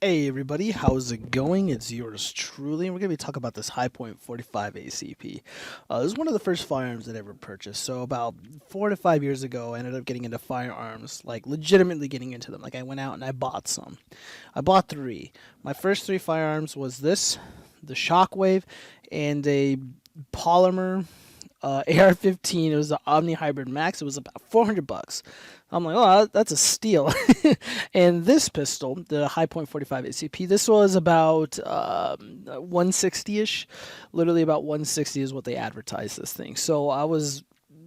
Hey everybody, how's it going? It's yours truly, and we're going to be talking about this High Point 45 ACP. This is one of the first firearms that I ever purchased. So about 4 to 5 years ago, I ended up getting into firearms, like legitimately getting into them. Like I went out and I bought some. I bought three. My first three firearms was this, the Shockwave, and a polymer AR-15. It was the Omni Hybrid Max. It was about $400. I'm like, oh, that's a steal. And this pistol, the High Point 45 ACP, this was about 160-ish. Literally about 160 is what they advertised this thing. So I was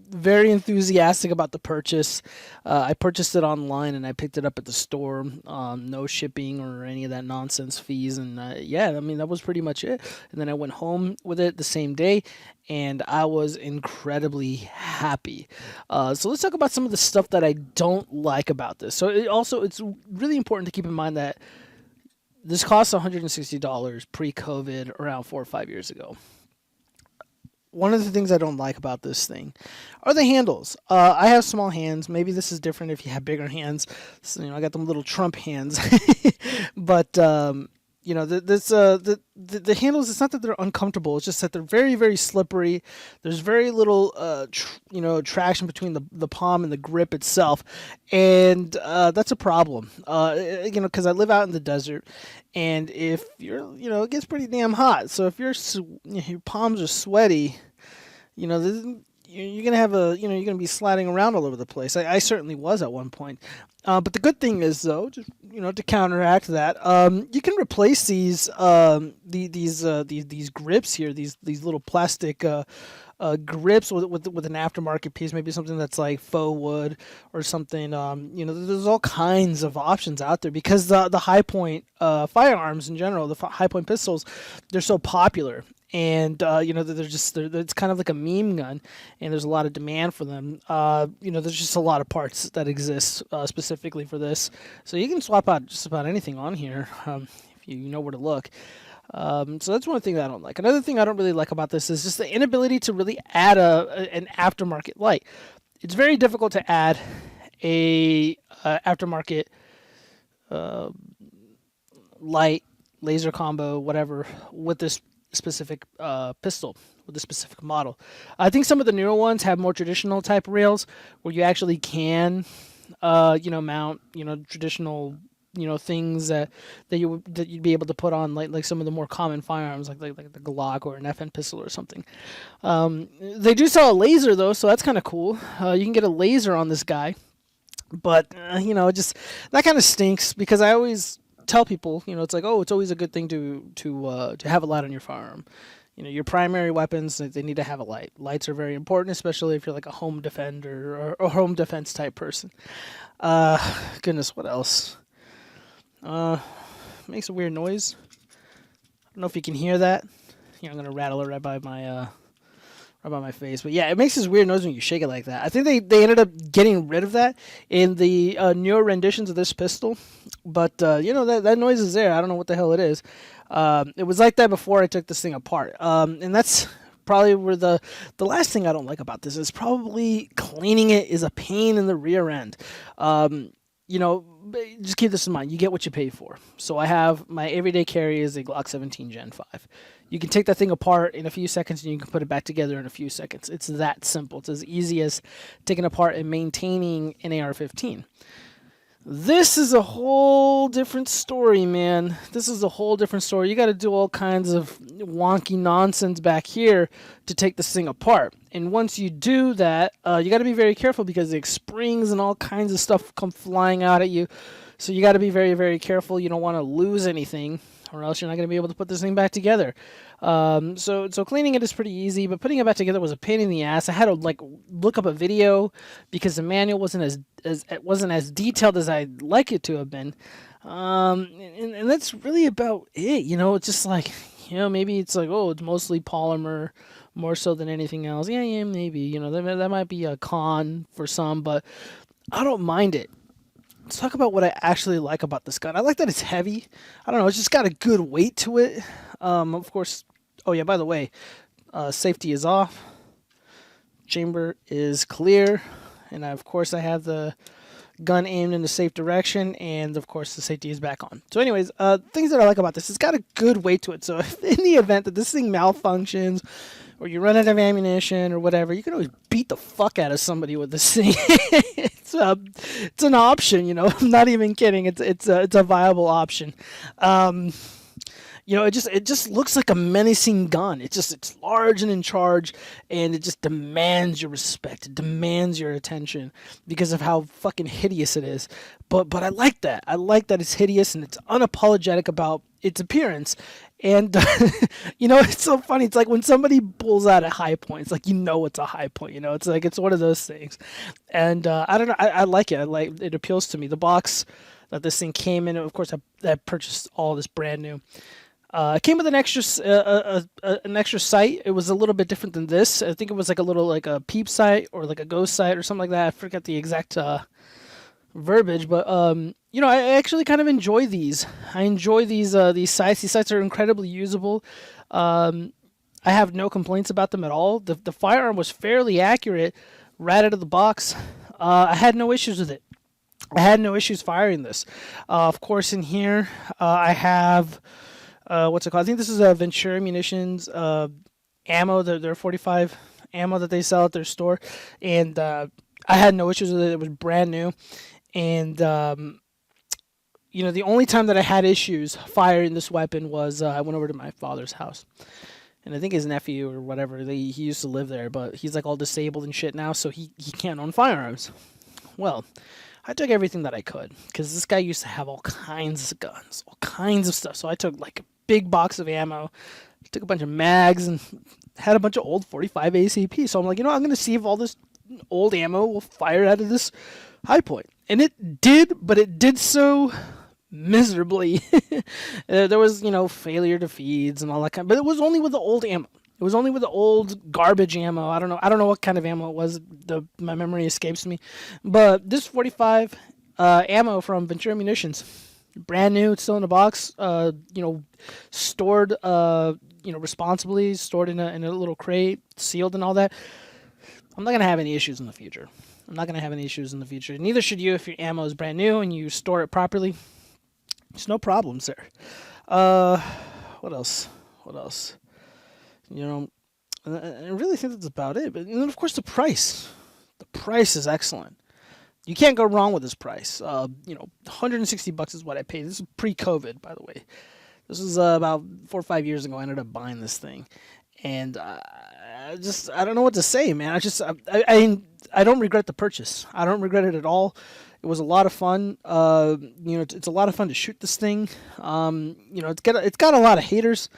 very enthusiastic about the purchase. I purchased it online and I picked it up at the store. No shipping or any of that nonsense fees. And yeah, I mean, that was pretty much it. And then I went home with it the same day and I was incredibly happy. So let's talk about some of the stuff that I don't like about this. So it's really important to keep in mind that this costs $160 pre-COVID around 4 or 5 years ago. One of the things I don't like about this thing are the handles. I have small hands. Maybe this is different if you have bigger hands. So, I got them little Trump hands. But the handles. It's not that they're uncomfortable. It's just that they're very, very slippery. There's very little traction between the palm and the grip itself, and that's a problem. Because I live out in the desert, and if it gets pretty damn hot. So if your palms are sweaty, you're gonna have you're gonna be sliding around all over the place. I certainly was at one point. But the good thing is, though, just to counteract that, you can replace these grips here, these little plastic grips with an aftermarket piece, maybe something that's like faux wood or something. There's all kinds of options out there because the high point firearms in general, the high point pistols, they're so popular. And it's kind of like a meme gun, and there's a lot of demand for them. There's just a lot of parts that exist specifically for this, so you can swap out just about anything on here if you know where to look. So that's one thing that I don't like. Another thing I don't really like about this is just the inability to really add an aftermarket light. It's very difficult to add a aftermarket light, laser combo, whatever, with this specific pistol, with this specific model. I think some of the newer ones have more traditional type rails where you actually can mount traditional things that you'd be able to put on like some of the more common firearms like the Glock or an FN pistol or something. They do sell a laser though, so that's kind of cool. You can get a laser on this guy, but just that kind of stinks because I always tell people, it's like, oh, it's always a good thing to have a light on your firearm. Your primary weapons, they need to have a light. Lights are very important, especially if you're like a home defender or home defense type person. Goodness, what else? Makes a weird noise. I don't know if you can hear that. I'm gonna rattle it right by my face. But yeah, it makes this weird noise when you shake it like that. I think they ended up getting rid of that in the newer renditions of this pistol. But that noise is there. I don't know what the hell it is. It was like that before I took this thing apart. And that's probably where the last thing I don't like about this is probably cleaning it is a pain in the rear end. Just keep this in mind. You get what you pay for. So I have my everyday carry is a Glock 17 Gen 5. You can take that thing apart in a few seconds and you can put it back together in a few seconds. It's that simple. It's as easy as taking apart and maintaining an AR-15. This is a whole different story, man. This is a whole different story. You got to do all kinds of wonky nonsense back here to take this thing apart. And once you do that, you got to be very careful because the springs and all kinds of stuff come flying out at you. So you got to be very, very careful. You don't want to lose anything, or else you're not going to be able to put this thing back together. So cleaning it is pretty easy, but putting it back together was a pain in the ass. I had to look up a video because the manual wasn't as detailed as I'd like it to have been. And that's really about it. It's just like, maybe it's like, oh, it's mostly polymer more so than anything else. Yeah, maybe. That might be a con for some, but I don't mind it. Let's talk about what I actually like about this gun. I like that it's heavy. I don't know, it's just got a good weight to it. Of course, oh yeah, by the way, safety is off. Chamber is clear. And of course I have the gun aimed in a safe direction, and of course the safety is back on. So anyways, things that I like about this, it's got a good weight to it. So if in the event that this thing malfunctions, or you run out of ammunition or whatever, you can always beat the fuck out of somebody with this thing. It's an option, I'm not even kidding. It's a viable option. It just looks like a menacing gun. It's large and in charge, and it just demands your respect. It demands your attention because of how fucking hideous it is. But I like that. I like that it's hideous and it's unapologetic about its appearance. And it's so funny. It's like when somebody pulls out a high point, it's like it's a high point. It's like it's one of those things. And I don't know. I like it. It appeals to me. The box that this thing came in. Of course, I purchased all this brand new. It came with an extra sight. It was a little bit different than this. I think it was like a peep sight or like a ghost sight or something like that. I forget the exact verbiage, but I actually kind of enjoy these. I enjoy these sights. These sights are incredibly usable. I have no complaints about them at all. The firearm was fairly accurate right out of the box. I had no issues with it. I had no issues firing this. Of course, in here I have. What's it called? I think this is a Ventura Munitions ammo. Their 45 ammo that they sell at their store, and I had no issues with it. It was brand new, and the only time that I had issues firing this weapon was I went over to my father's house, and I think his nephew or whatever he used to live there, but he's like all disabled and shit now, so he can't own firearms. Well, I took everything that I could because this guy used to have all kinds of guns, all kinds of stuff. So I took like a big box of ammo, took a bunch of mags, and had a bunch of old 45 ACP. So I'm like, I'm going to see if all this old ammo will fire out of this high point. And it did, but it did so miserably. There was, failure to feeds and all that kind. But it was only with the old ammo. It was only with the old garbage ammo. I don't know what kind of ammo it was. My memory escapes me. But this 45 ammo from Ventura Munitions, brand new. It's still in the box. Stored. Responsibly. Stored in a little crate, sealed and all that. I'm not gonna have any issues in the future. Neither should you if your ammo is brand new and you store it properly. There's no problems there. What else? I really think that's about it. But then, of course, the price. The price is excellent. You can't go wrong with this price. $160 is what I paid. This is pre-COVID, by the way. This was about 4 or 5 years ago. I ended up buying this thing, and I don't know what to say, man. I don't regret the purchase. I don't regret it at all. It was a lot of fun. It's a lot of fun to shoot this thing. It's got a lot of haters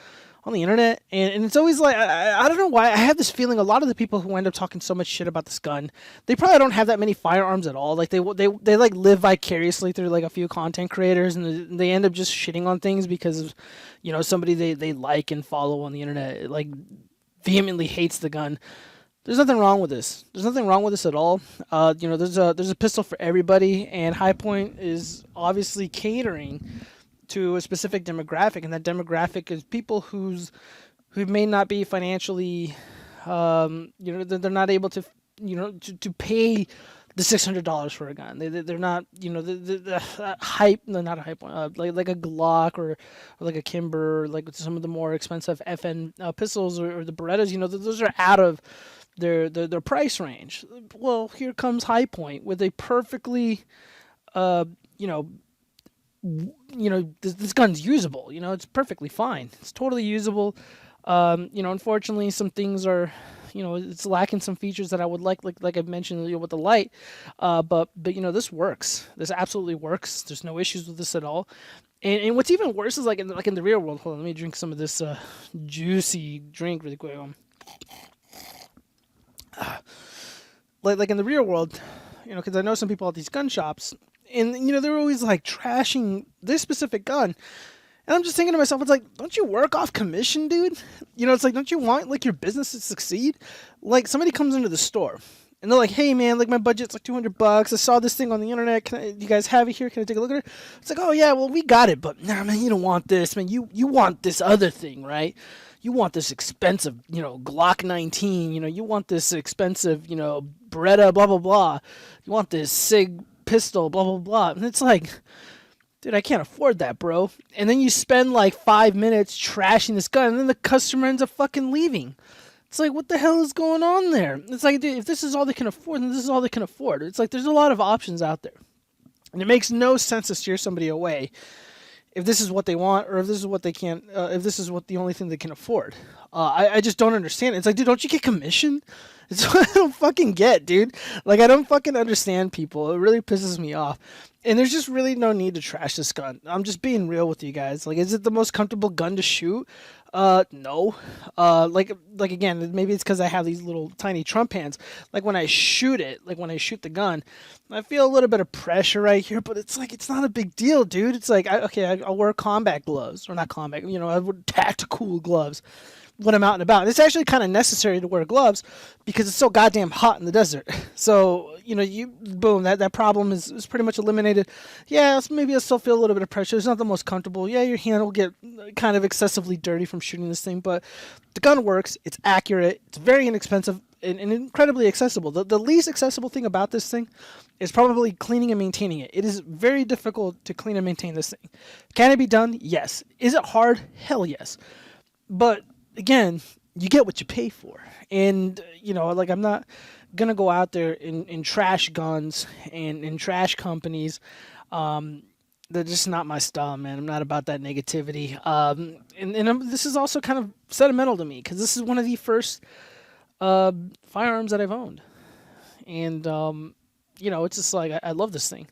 on the internet, and it's always like I don't know why I have this feeling a lot of the people who end up talking so much shit about this gun, they probably don't have that many firearms at all. Like they like live vicariously through like a few content creators, and they end up just shitting on things because of somebody they like and follow on the internet like vehemently hates the gun. There's nothing wrong with this. There's nothing wrong with this at all. There's a pistol for everybody, and High Point is obviously catering to a specific demographic, and that demographic is people who may not be financially, they're not able to, to pay the $600 for a gun. They're not, the hype. No, not a hype one. Like a Glock or like a Kimber, like some of the more expensive FN pistols or the Berettas. Those are out of their price range. Well, here comes High Point with a perfectly, this gun's usable. It's perfectly fine. It's totally usable. Unfortunately, some things are, it's lacking some features that I would like I've mentioned with the light. But this works. This absolutely works. There's no issues with this at all. And what's even worse is like in the real world. Hold on, let me drink some of this juicy drink really quick. Like in the real world, because I know some people at these gun shops. And, they're always, like, trashing this specific gun. And I'm just thinking to myself, it's like, don't you work off commission, dude? It's like, don't you want, like, your business to succeed? Like, somebody comes into the store, and they're like, hey, man, like, my budget's, like, $200. I saw this thing on the internet. You guys have it here? Can I take a look at it? It's like, oh, yeah, well, we got it. But, nah, man, you don't want this. Man, you want this other thing, right? You want this expensive, Glock 19. You want this expensive, Beretta, blah, blah, blah. You want this SIG pistol, blah, blah, blah. And it's like, dude, I can't afford that, bro. And then you spend like 5 minutes trashing this gun, and then the customer ends up fucking leaving. It's like, what the hell is going on there? It's like, dude, if this is all they can afford, then this is all they can afford. It's like, there's a lot of options out there. And it makes no sense to steer somebody away if this is what they want, or if this is what they can't, if this is what the only thing they can afford. I just don't understand. It's like, dude, don't you get commission? It's what I don't fucking get, dude. Like, I don't fucking understand people. It really pisses me off. And there's just really no need to trash this gun. I'm just being real with you guys. Like, is it the most comfortable gun to shoot? No. Like again, maybe it's because I have these little tiny Trump hands. Like, when I shoot it, like when I shoot the gun, I feel a little bit of pressure right here, but it's like, it's not a big deal, dude. It's like, I'll wear combat gloves, or not combat, I would tactical gloves when I'm out and about. And it's actually kind of necessary to wear gloves because it's so goddamn hot in the desert. So, boom, that problem is pretty much eliminated. Yeah, maybe I'll still feel a little bit of pressure. It's not the most comfortable. Yeah, your hand will get kind of excessively dirty from shooting this thing, but the gun works. It's accurate. It's very inexpensive and incredibly accessible. The least accessible thing about this thing is probably cleaning and maintaining it. It is very difficult to clean and maintain this thing. Can it be done? Yes. Is it hard? Hell yes. But again, you get what you pay for. And, like, I'm not going to go out there and trash guns and trash companies. They're just not my style, man. I'm not about that negativity. This is also kind of sentimental to me because this is one of the first firearms that I've owned. And, it's just like, I love this thing.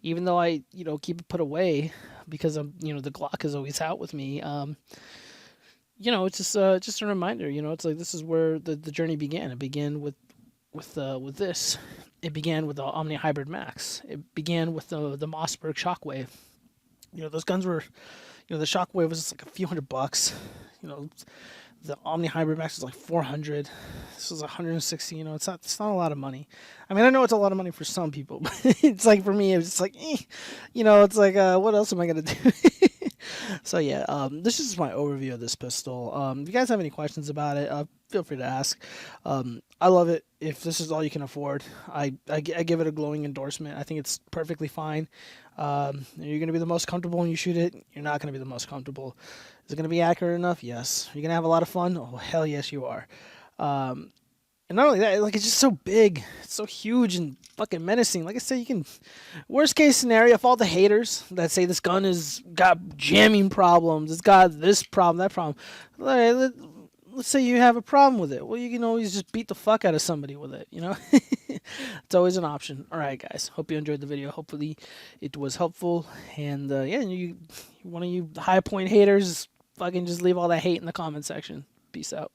Even though I, keep it put away because I'm, the Glock is always out with me. It's just a reminder. It's like, this is where the journey began. It began with this. It began with the Omni Hybrid Max. It began with the Mossberg Shockwave. Those guns were, the Shockwave was just like a few $100. The Omni Hybrid Max was like 400. This was 160. It's not a lot of money. I mean, I know it's a lot of money for some people, but it's like, for me, it was just like, it's like, what else am I gonna do? So yeah, this is my overview of this pistol. If you guys have any questions about it, feel free to ask. I love it. If this is all you can afford, I give it a glowing endorsement. I think it's perfectly fine. You're going to be the most comfortable when you shoot it. You're not going to be the most comfortable. Is it going to be accurate enough? Yes. You're going to have a lot of fun? Oh, hell yes, you are. And not only that, like, it's just so big. It's so huge and fucking menacing. Like I said, you can... Worst case scenario, if all the haters that say this gun has got jamming problems, it's got this problem, that problem... Let's say you have a problem with it. Well, you can always just beat the fuck out of somebody with it, It's always an option. All right, guys. Hope you enjoyed the video. Hopefully it was helpful. And, one of you high point haters, fucking just leave all that hate in the comment section. Peace out.